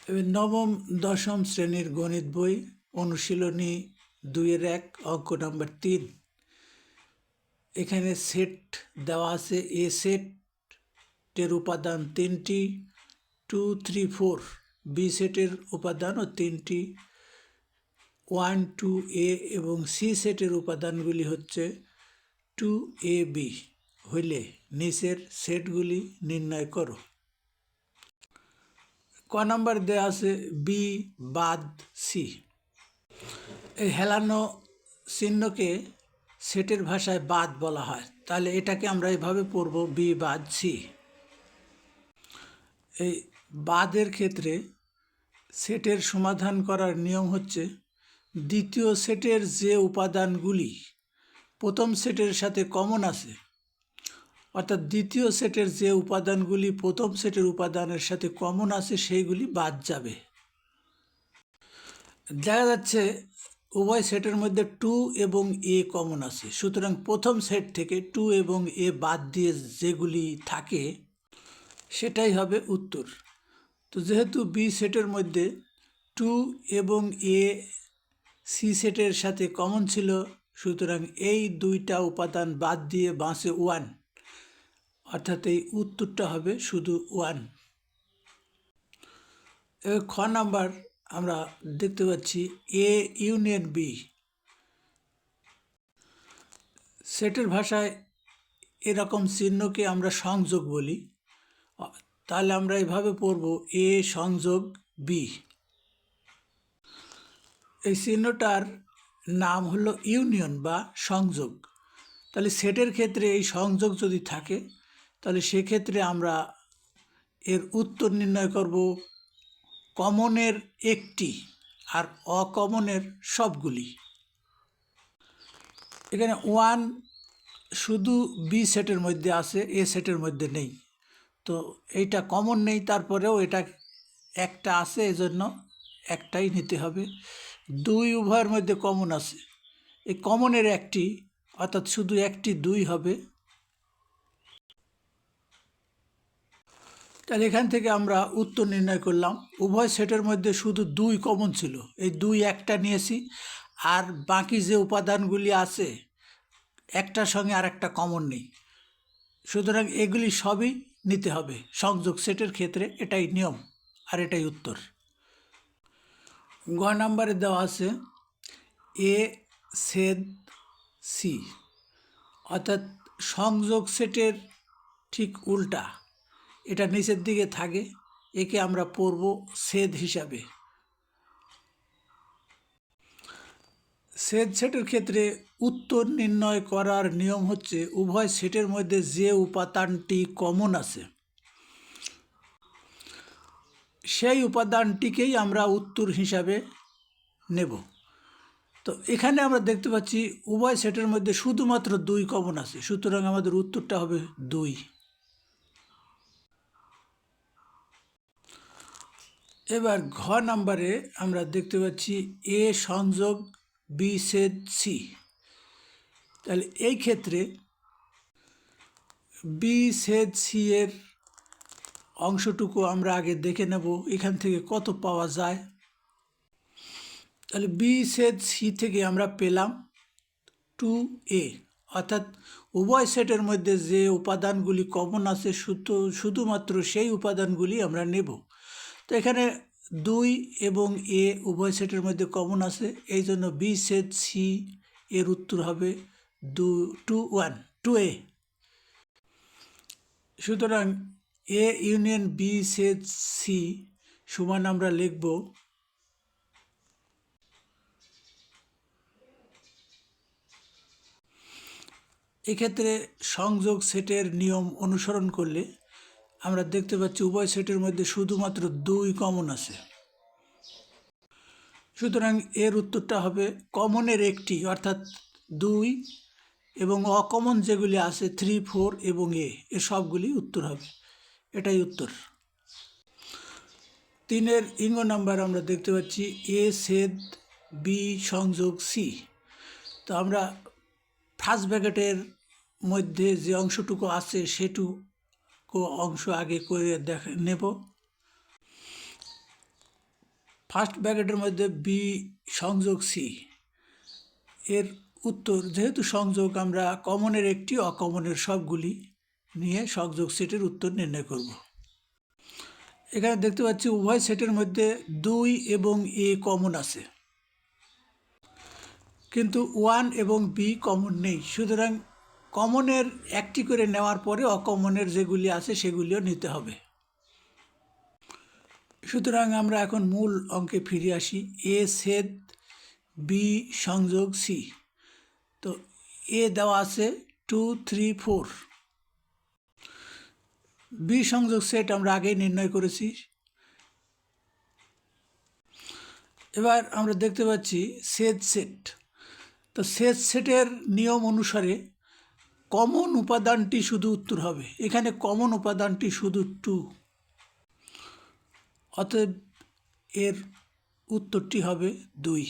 নবম দশম শ্রেণীর গণিত বই অনুশীলনী 2-1 অঙ্ক নাম্বার 3। এখানে সেট দেওয়া আছে। এ সেটের উপাদান 3টি, 2, 3, 4। বি সেটের উপাদানও 3টি, 1, 2, এ এবং সি সেটের উপাদানগুলি হচ্ছে 2ab হইলে নিচের সেটগুলি নির্ণয় করো। ক নাম্বার দেওয়া আছে বি বাদ সি। এই হেলানো চিহ্নকে সেটের ভাষায় বাদ বলা হয়, তাহলে এটাকে আমরা এভাবে পড়ব বি বাদ সি। এই বাদের ক্ষেত্রে সেটের সমাধান করার নিয়ম হচ্ছে দ্বিতীয় সেটের যে উপাদানগুলি প্রথম সেটের সাথে কমন আছে, অর্থাৎ দ্বিতীয় সেটের যে উপাদানগুলি প্রথম সেটের উপাদানের সাথে কমন আছে সেইগুলি বাদ যাবে। দেখা যাচ্ছে উভয় সেটের মধ্যে 2 এবং এ কমন আছে, সুতরাং প্রথম সেট থেকে 2 এবং এ বাদ দিয়ে যেগুলি থাকে সেটাই হবে উত্তর। তো যেহেতু বি সেটের মধ্যে 2 এবং এ সি সেটের সাথে কমন ছিল, সুতরাং এই দুইটা উপাদান বাদ দিয়ে বাঁচে 1, অর্থাৎ এই উত্তরটা হবে শুধু 1। খ নাম্বার আমরা দেখতে পাচ্ছি এ ইউনিয়ন বি। সেটের ভাষায় এরকম চিহ্নকে আমরা সংযোগ বলি, তাহলে আমরা এভাবে পড়ব এ সংযোগ বি। এই চিহ্নটার নাম হলো ইউনিয়ন বা সংযোগ। তাহলে সেটের ক্ষেত্রে এই সংযোগ যদি থাকে তাহলে সেক্ষেত্রে আমরা এর উত্তর নির্ণয় করব কমনের একটি আর অকমনের সবগুলি। এখানে 1 শুধু বি সেটের মধ্যে আছে, এ সেটের মধ্যে নেই, তো এইটা কমন নেই, তারপরেও এটা একটা আছে, এজন্য একটাই নিতে হবে। 2 উভয়ের মধ্যে কমন আছে, এই কমনের একটি, অর্থাৎ শুধু একটি 2 হবে। তাহলে এখান থেকে আমরা উত্তর নির্ণয় করলাম। উভয় সেটের মধ্যে শুধু 2 কমন ছিল, এই 2 একটা নিয়েছি, আর বাকি যে উপাদানগুলি আছে একটার সঙ্গে আর একটা কমন নেই, সুতরাং এগুলি সবই নিতে হবে। সংযোগ সেটের ক্ষেত্রে এটাই নিয়ম, আর এটাই উত্তর। গ নাম্বারে দেওয়া আছে এ ছেদ সি, অর্থাৎ সংযোগ সেটের ঠিক উল্টা, এটা নিচের দিকে থাকে, একে আমরা পড়ব ছেদ হিসাবে। ছেদ সেটের ক্ষেত্রে উত্তর নির্ণয় করার নিয়ম হচ্ছে উভয় সেটের মধ্যে যে উপাদানটি কমন আছে সেই উপাদানটিকেই আমরা উত্তর হিসাবে নেব। তো এখানে আমরা দেখতে পাচ্ছি উভয় সেটের মধ্যে শুধুমাত্র 2 কমন আছে, সুতরাং আমাদের উত্তরটা হবে 2। এবার ঘ নাম্বারে আমরা দেখতে পাচ্ছি এ সংযোগ বি ছেদ সি। তাহলে এই ক্ষেত্রে বি ছেদ সি এর অংশটুকু আমরা আগে দেখে নেব এখান থেকে কত পাওয়া যায়। তাহলে বি ছেদ সি থেকে আমরা পেলাম 2a, অর্থাৎ উভয় সেটের মধ্যে যে উপাদানগুলি কমন আছে শুধুমাত্র সেই উপাদানগুলি আমরা নেব। তো এখানে 2 এবং এ উভয় সেটের মধ্যে কমন আছে, এই জন্য বি ছেদ সি এর উত্তর হবে 2a। সুতরাং এ ইউনিয়ন বি ছেদ সি সমান আমরা লিখব এক্ষেত্রে সংযোগ সেটের নিয়ম অনুসরণ করলে আমরা দেখতে পাচ্ছি উভয় সেটের মধ্যে শুধুমাত্র 2 কমন আছে, সুতরাং এর উত্তরটা হবে কমনের একটি, অর্থাৎ 2, এবং অকমন যেগুলি আছে 3, 4 এবং এ সবগুলি উত্তর হবে। এটাই উত্তর। 3-এর ইঙ্গ নাম্বার আমরা দেখতে পাচ্ছি এ ছেদ বি সংযোগ সি। তো আমরা ফার্স্ট ব্র্যাকেটের মধ্যে যে অংশটুকু আছে সেটুকু অংশ আগে করে নেব। ফার্স্ট ব্র্যাকেটের মধ্যে বি সংযোগ সি এর উত্তর, যেহেতু সংযোগ আমরা কমনের একটি অকমনের সবগুলি নিয়ে সংযোগ সেটের উত্তর নির্ণয় করব। এখানে দেখতে পাচ্ছি উভয় সেটের মধ্যে 2 এবং এ কমন আছে, কিন্তু 1 এবং বি কমন নেই। সুতরাং কমনের একটি করে নেওয়ার পরে অকমনের যেগুলি আছে সেগুলিও নিতে হবে। সুতরাং আমরা এখন মূল অঙ্কে ফিরে আসি। এ ছেদ বি সংযোগ সি। তো এ দেওয়া আছে 2, 3, 4। বি সংযোগ সেট আমরা আগেই নির্ণয় করেছি। এবার আমরা দেখতে পাচ্ছি ছেদ সেট। তো ছেদ সেটের নিয়ম অনুসারে কমন উপাদানটি শুধু উত্তর হবে। এখানে কমন উপাদানটি শুধু 2, অতএব এর উত্তরটি হবে 2।